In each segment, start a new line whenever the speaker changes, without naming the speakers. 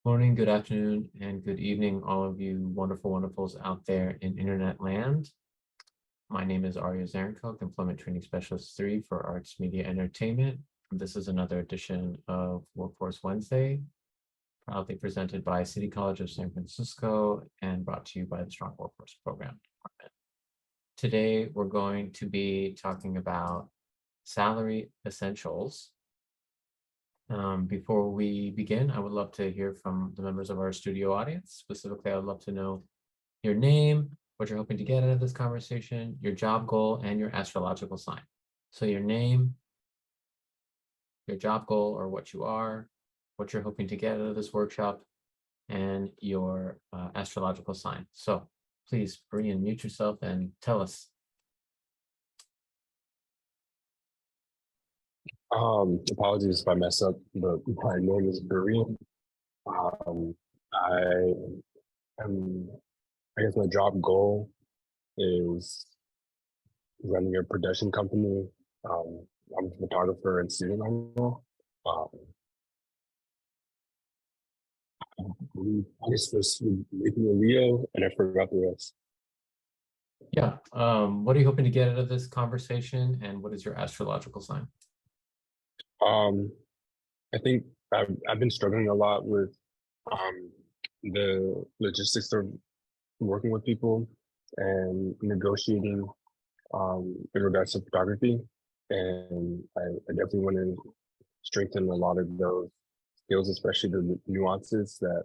Morning, good afternoon, and good evening, all of you wonderful wonderfuls out there in internet land. My name is Arya Zarenko, Employment Training Specialist 3 for Arts, Media, Entertainment. This is another edition of Workforce Wednesday, proudly presented by City College of San Francisco and brought to you by the Strong Workforce Program Department. Today, we're going to be talking about salary essentials. Before we begin, I would love to hear from the members of our studio audience. Specifically, I would love to know your name, what you're hoping to get out of this conversation, your job goal, and your astrological sign. So your name, your job goal or what you are, what you're hoping to get out of this workshop, and your astrological sign. So please, Brian, mute yourself and tell us.
Apologies if I mess up, but my name is Brian. I am, I guess my job goal is running a production company. I'm a photographer and student manual. I guess this making a Leo, and I forgot the rest.
Yeah. What are you hoping to get out of this conversation, and what is your astrological sign?
I think I've been struggling a lot with the logistics of working with people and negotiating in regards to photography. And I definitely want to strengthen a lot of those skills, especially the nuances that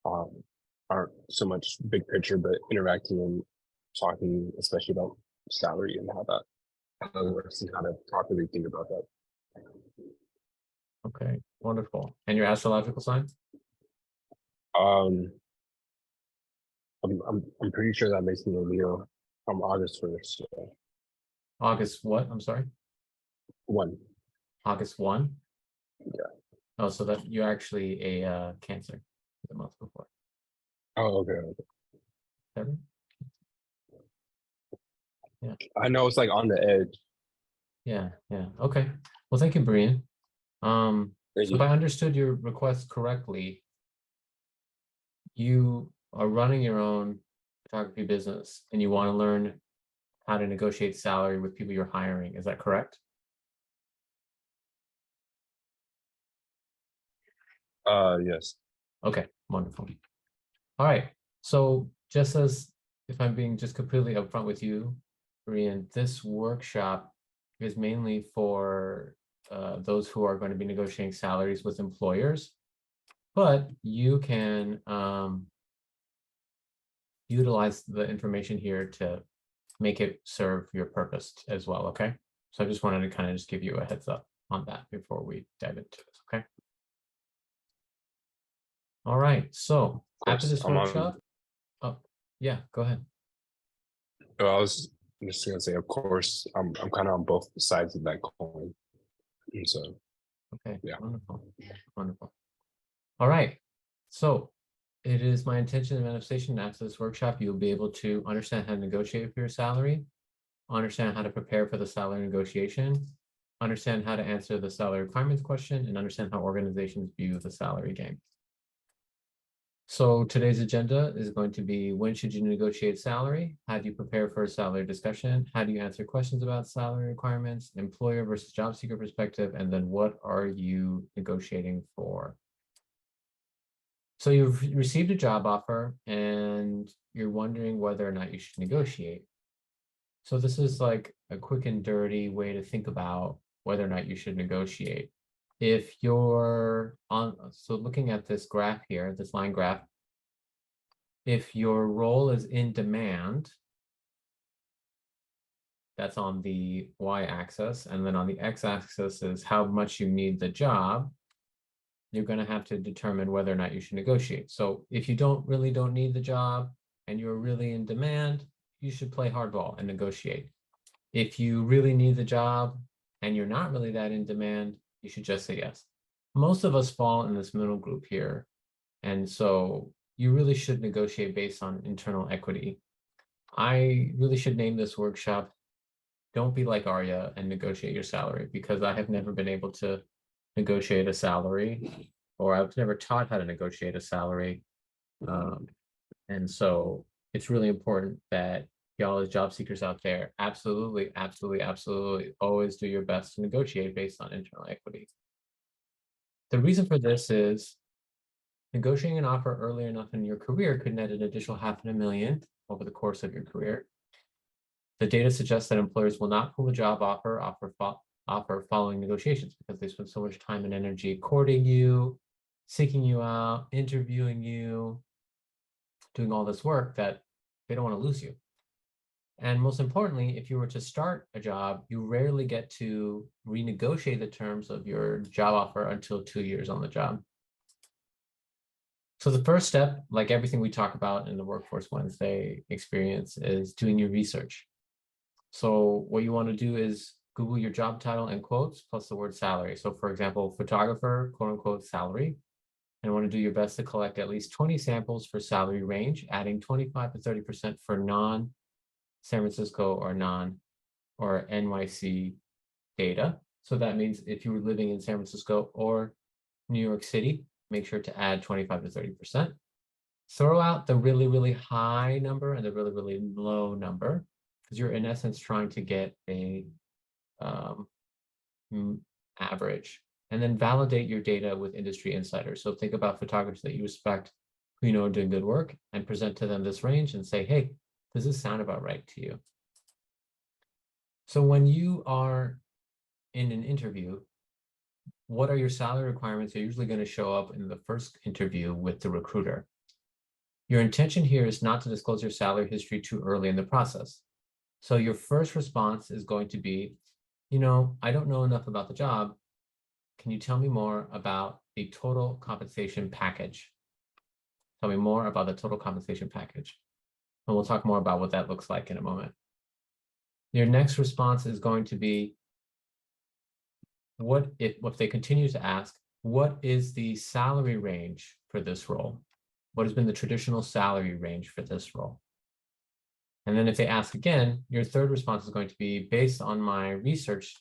aren't so much big picture, but interacting and talking, especially about salary and how that works and how to properly think about that.
Okay, wonderful. And your astrological sign?
I'm pretty sure that makes me a Leo from August 1st. So.
August what? I'm sorry?
1.
August 1?
Yeah.
Oh, so that you're actually a Cancer the month before.
Oh, okay.
7?
Yeah. I know it's like on the edge.
Yeah. Okay. Well, thank you, Brian. So if I understood your request correctly, you are running your own photography business and you want to learn how to negotiate salary with people you're hiring. Is that correct?
Yes.
Okay, wonderful. All right. So just as if I'm being just completely upfront with you, Brian, this workshop is mainly for those who are going to be negotiating salaries with employers, but you can utilize the information here to make it serve your purpose as well, okay? So I just wanted to kind of just give you a heads up on that before we dive into this, okay? All right, so after this workshop, oh, yeah, go ahead.
I was just gonna say, of course, I'm kind of on both sides of that coin. And so,
okay,
yeah.
Wonderful. All right, so it is my intention and manifestation after this workshop, you'll be able to understand how to negotiate for your salary, understand how to prepare for the salary negotiation, understand how to answer the salary requirements question, and understand how organizations view the salary game. So today's agenda is going to be, when should you negotiate salary? How do you prepare for a salary discussion? How do you answer questions about salary requirements, employer versus job seeker perspective, and then what are you negotiating for? So you've received a job offer and you're wondering whether or not you should negotiate. So this is like a quick and dirty way to think about whether or not you should negotiate. If you're on, so looking at this graph here, this line graph, if your role is in demand, that's on the y-axis, and then on the x-axis is how much you need the job, you're going to have to determine whether or not you should negotiate. So if you don't need the job and you're really in demand, you should play hardball and negotiate. If you really need the job and you're not really that in demand, you should just say yes. Most of us fall in this middle group here. And so you really should negotiate based on internal equity. I really should name this workshop, Don't Be Like Arya and Negotiate Your Salary, because I have never been able to negotiate a salary or I was never taught how to negotiate a salary. Um, and so it's really important that y'all as job seekers out there, absolutely, absolutely, absolutely always do your best to negotiate based on internal equity. The reason for this is negotiating an offer early enough in your career could net an additional $500,000 over the course of your career. The data suggests that employers will not pull a job offer following negotiations because they spend so much time and energy courting you, seeking you out, interviewing you, doing all this work that they don't want to lose you. And most importantly, if you were to start a job, you rarely get to renegotiate the terms of your job offer until 2 years on the job. So the first step, like everything we talk about in the Workforce Wednesday experience, is doing your research. So what you want to do is Google your job title and quotes plus the word salary. So for example, photographer, quote unquote, salary. And want to do your best to collect at least 20 samples for salary range, adding 25 to 30% for non-San Francisco or NYC data. So that means if you were living in San Francisco or New York City, make sure to add 25 to 30%. Throw out the really, really high number and the really, really low number, because you're in essence trying to get a average. And then validate your data with industry insiders. So think about photographers that you respect, who you know are doing good work, and present to them this range and say, hey, does this sound about right to you? So when you are in an interview, what are your salary requirements are usually going to show up in the first interview with the recruiter. Your intention here is not to disclose your salary history too early in the process. So your first response is going to be, I don't know enough about the job. Can you tell me more about the total compensation package? Tell me more about the total compensation package. And we'll talk more about what that looks like in a moment. Your next response is going to be, if they continue to ask, what is the salary range for this role? What has been the traditional salary range for this role? And then if they ask again, your third response is going to be, based on my research,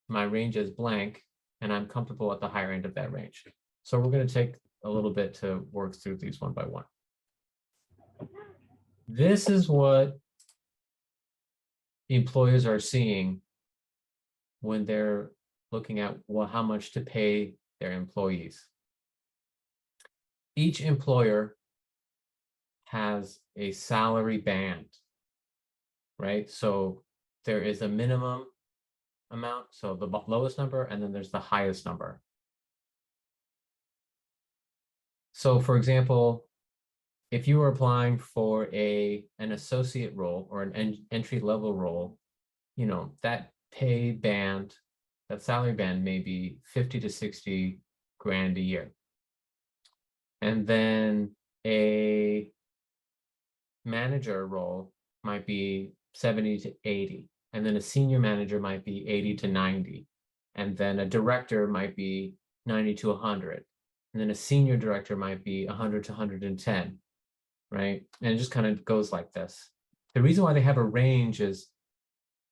my range is blank, and I'm comfortable at the higher end of that range. So we're going to take a little bit to work through these one by one. This is what employers are seeing when they're looking at how much to pay their employees. Each employer has a salary band, right? So there is a minimum amount, so the lowest number, and then there's the highest number. So for example, if you were applying for an associate role or an entry-level role, that pay band, that salary band may be 50 to 60 grand a year. And then a manager role might be 70 to 80. And then a senior manager might be 80 to 90. And then a director might be 90 to 100. And then a senior director might be 100 to 110, right? And it just kind of goes like this. The reason why they have a range is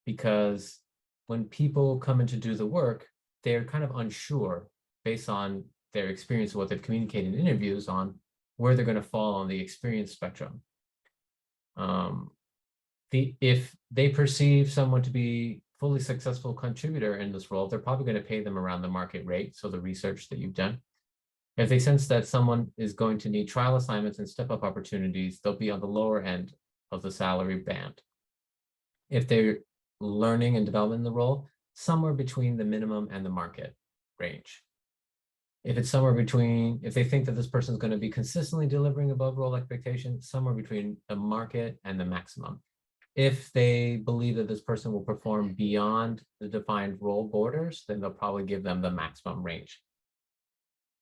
because when people come in to do the work, they're kind of unsure based on their experience, what they've communicated in interviews, on where they're going to fall on the experience spectrum. If they perceive someone to be fully successful contributor in this role, they're probably going to pay them around the market rate, so the research that you've done. If they sense that someone is going to need trial assignments and step-up opportunities, they'll be on the lower end of the salary band. If they're learning and developing the role, somewhere between the minimum and the market range. If it's somewhere between, if they think that this person is going to be consistently delivering above role expectations, somewhere between the market and the maximum. If they believe that this person will perform beyond the defined role borders, then they'll probably give them the maximum range.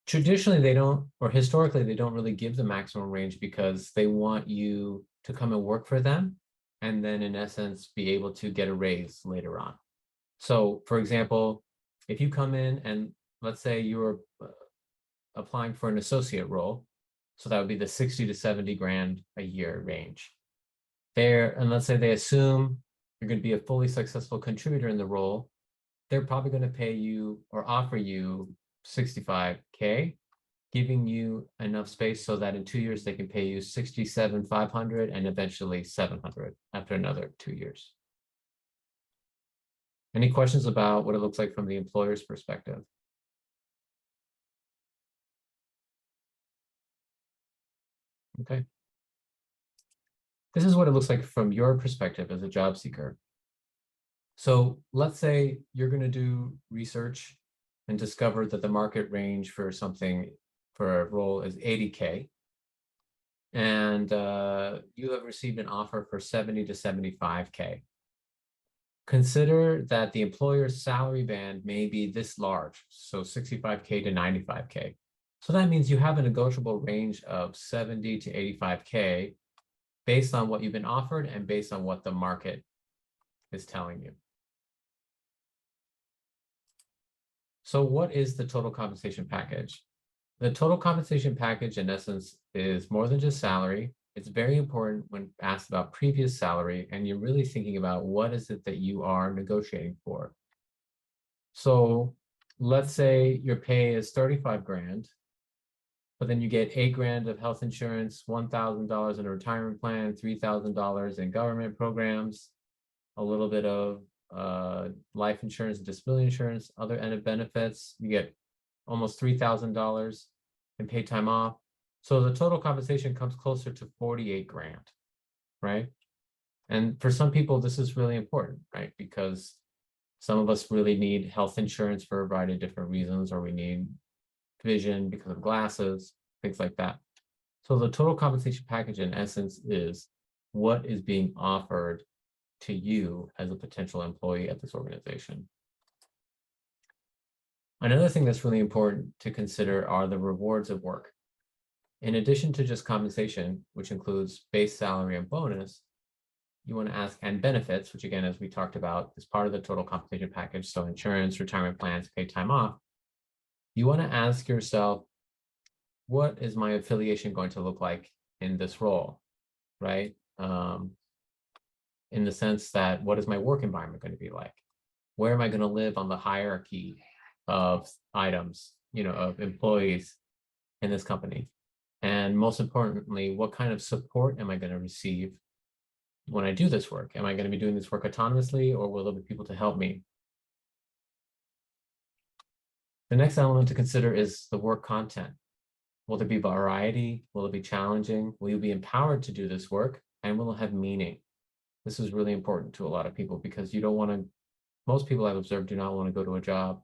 Traditionally, they don't, or historically, they don't really give the maximum range because they want you to come and work for them and then in essence, be able to get a raise later on. So for example, if you come in and let's say you're applying for an associate role, so that would be the 60 to 70 grand a year range. And let's say they assume you're going to be a fully successful contributor in the role, they're probably going to pay you or offer you 65K giving you enough space so that in 2 years they can pay you 67,500 and eventually 700 after another 2 years. Any questions about what it looks like from the employer's perspective? Okay. This is what it looks like from your perspective as a job seeker. So let's say you're going to do research and discover that the market range for something for a role is 80K. And you have received an offer for 70 to 75K. Consider that the employer's salary band may be this large, so 65K to 95K. So that means you have a negotiable range of 70 to 85K based on what you've been offered and based on what the market is telling you. So what is the total compensation package? The total compensation package, in essence, is more than just salary. It's very important when asked about previous salary, and you're really thinking about what is it that you are negotiating for. So let's say your pay is 35 grand, but then you get 8 grand of health insurance, $1,000 in a retirement plan, $3,000 in government programs, a little bit of life insurance and disability insurance, other end benefits. You get almost $3,000 in paid time off. So the total compensation comes closer to 48 grand, right? And for some people, this is really important, right? Because some of us really need health insurance for a variety of different reasons, or we need vision because of glasses, things like that. So the total compensation package, in essence, is what is being offered to you as a potential employee at this organization. Another thing that's really important to consider are the rewards of work. In addition to just compensation, which includes base salary and bonus, you want to ask, and benefits, which again, as we talked about, is part of the total compensation package. So insurance, retirement plans, paid time off. You want to ask yourself, what is my affiliation going to look like in this role, right? In the sense that, what is my work environment going to be like? Where am I going to live on the hierarchy of items, of employees in this company? And most importantly, what kind of support am I going to receive when I do this work? Am I going to be doing this work autonomously, or will there be people to help me? The next element to consider is the work content. Will there be variety? Will it be challenging? Will you be empowered to do this work? And will it have meaning? This is really important to a lot of people, because you don't want to, most people I've observed do not want to go to a job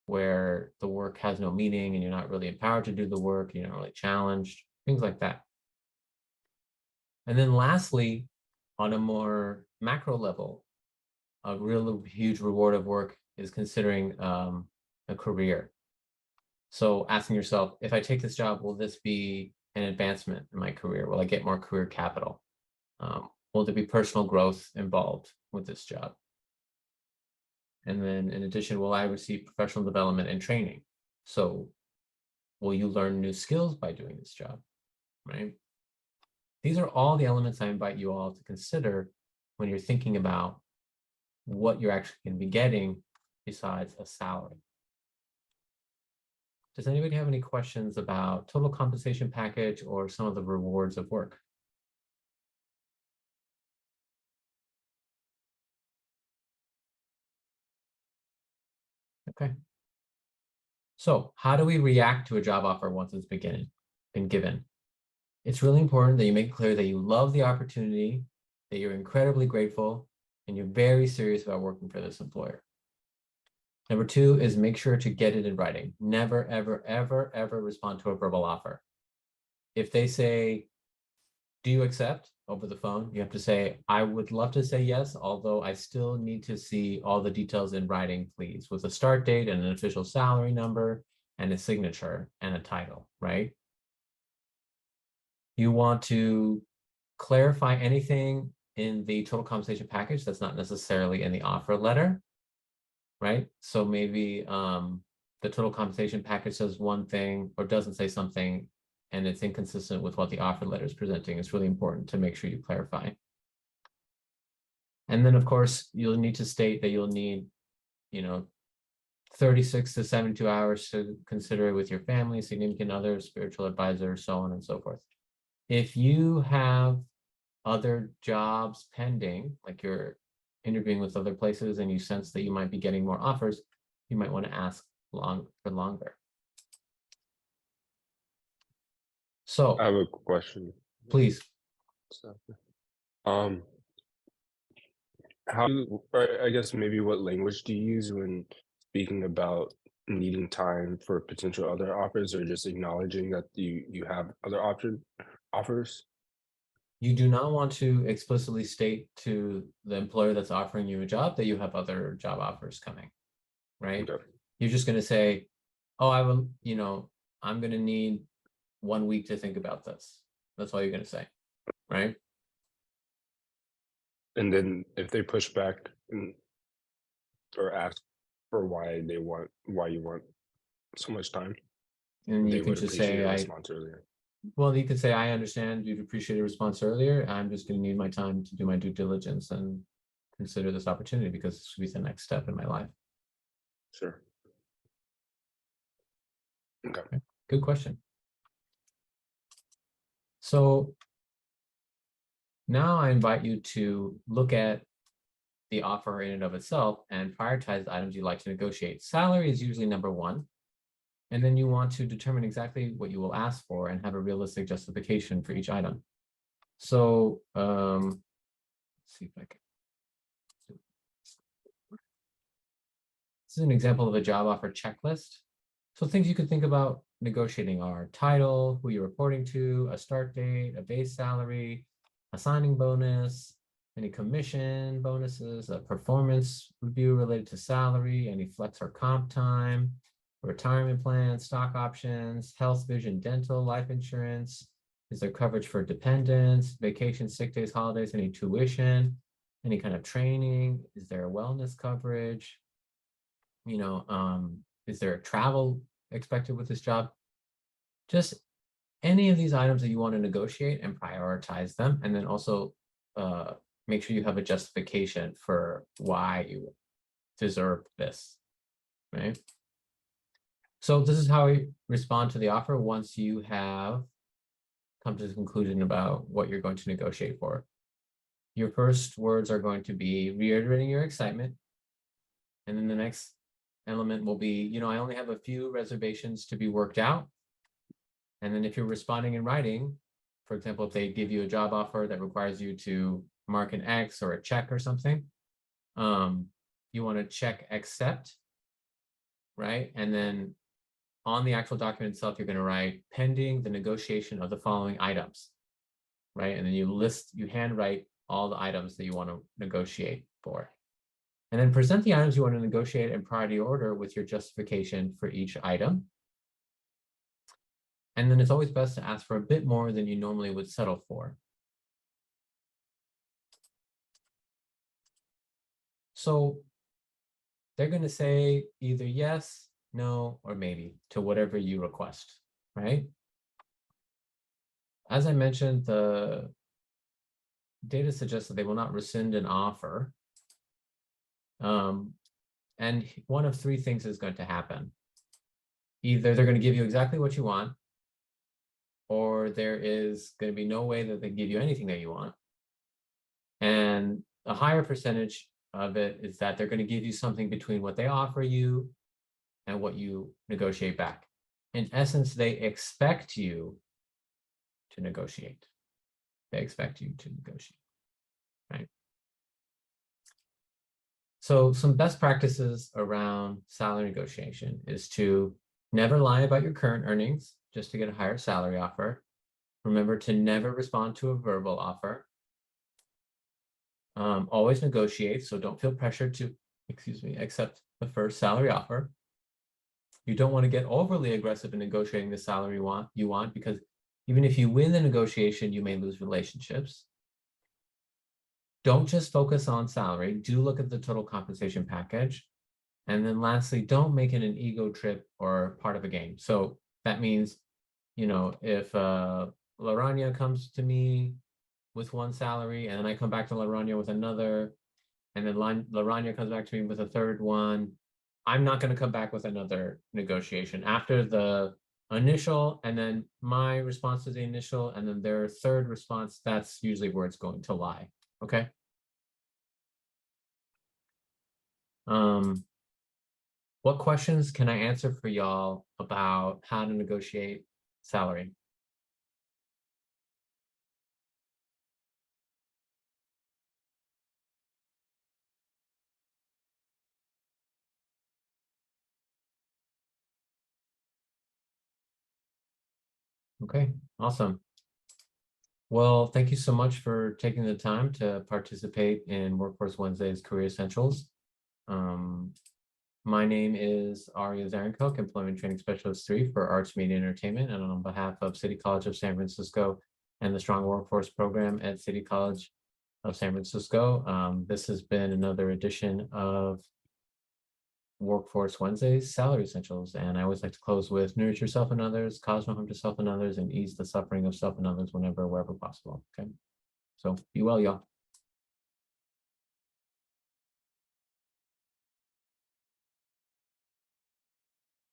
where the work has no meaning and you're not really empowered to do the work, you're not really challenged, things like that. And then lastly, on a more macro level, a real huge reward of work is considering a career. So asking yourself, if I take this job, will this be an advancement in my career? Will I get more career capital? Will there be personal growth involved with this job? And then in addition, will I receive professional development and training? So will you learn new skills by doing this job, right? These are all the elements I invite you all to consider when you're thinking about what you're actually going to be getting besides a salary. Does anybody have any questions about total compensation package or some of the rewards of work? Okay. So how do we react to a job offer once it's been given? It's really important that you make it clear that you love the opportunity, that you're incredibly grateful, and you're very serious about working for this employer. Number 2 is make sure to get it in writing. Never, ever, ever, ever respond to a verbal offer. If they say, do you accept over the phone? You have to say, I would love to say yes, although I still need to see all the details in writing, please, with a start date and an official salary number and a signature and a title, right? You want to clarify anything in the total compensation package that's not necessarily in the offer letter, right? So maybe the total compensation package says one thing or doesn't say something, and it's inconsistent with what the offer letter is presenting. It's really important to make sure you clarify. And then, of course, you'll need to state that you'll need, 36 to 72 hours to consider it with your family, significant others, spiritual advisor, so on and so forth. If you have other jobs pending, like you're interviewing with other places and you sense that you might be getting more offers, you might want to ask for longer. So
I have a question.
please.
So, um, or I guess maybe what language do you use when speaking about needing time for potential other offers, or just acknowledging that you have other offers?
You do not want to explicitly state to the employer that's offering you a job that you have other job offers coming, right?
Okay.
You're just going to say, oh, I will, I'm going to need 1 week to think about this. That's all you're going to say, right?
And then if they push back or ask for why you want so much time,
And you
they
can
would
just
appreciate
say,
a response earlier.
well, you could say, I understand you'd appreciate a response earlier. I'm just going to need my time to do my due diligence and consider this opportunity because this would be the next step in my life.
Sure. Okay.
Good question. So now I invite you to look at the offer in and of itself and prioritize the items you'd like to negotiate. Salary is usually number one. And then you want to determine exactly what you will ask for and have a realistic justification for each item. So let's see if I can. This is an example of a job offer checklist. So things you could think about negotiating are title, who you're reporting to, a start date, a base salary, a signing bonus, any commission bonuses, a performance review related to salary, any flex or comp time, retirement plan, stock options, health, vision, dental, life insurance. Is there coverage for dependents, vacation, sick days, holidays, any tuition, any kind of training? Is there wellness coverage? Is there travel expected with this job? Just any of these items that you want to negotiate and prioritize them, and then also make sure you have a justification for why you deserve this, right? So this is how we respond to the offer once you have come to the conclusion about what you're going to negotiate for. Your first words are going to be reiterating your excitement. And then the next element will be, I only have a few reservations to be worked out. And then if you're responding in writing, for example, if they give you a job offer that requires you to mark an X or a check or something, you want to check accept, right? And then on the actual document itself, you're going to write pending the negotiation of the following items, right? And then you handwrite all the items that you want to negotiate for. And then present the items you want to negotiate in priority order with your justification for each item. And then it's always best to ask for a bit more than you normally would settle for. So they're going to say either yes, no, or maybe to whatever you request, right? As I mentioned, the data suggests that they will not rescind an offer. And one of three things is going to happen. Either they're going to give you exactly what you want, or there is going to be no way that they give you anything that you want. And a higher percentage of it is that they're going to give you something between what they offer you and what you negotiate back. In essence, they expect you to negotiate. They expect you to negotiate, right? So some best practices around salary negotiation is to never lie about your current earnings just to get a higher salary offer. Remember to never respond to a verbal offer. Always negotiate, so don't feel pressured to, accept the first salary offer. You don't want to get overly aggressive in negotiating the salary you want, because even if you win the negotiation, you may lose relationships. Don't just focus on salary. Do look at the total compensation package. And then lastly, don't make it an ego trip or part of a game. So that means, if Laranya comes to me with one salary and then I come back to Laranya with another, and then Laranya comes back to me with a third one, I'm not going to come back with another negotiation after the initial, and then my response to the initial, and then their third response. That's usually where it's going to lie. Okay. What questions can I answer for y'all about how to negotiate salary? Okay, awesome. Well, thank you so much for taking the time to participate in Workforce Wednesday's Career Essentials. My name is Arya Zarenkook, Employment Training Specialist 3 for Arts, Media, and Entertainment. And on behalf of City College of San Francisco and the Strong Workforce Program at City College of San Francisco, this has been another edition of Workforce Wednesdays Salary Essentials. And I always like to close with nourish yourself and others, cause no harm to self and others, and ease the suffering of self and others whenever, wherever possible. Okay. So be well, y'all.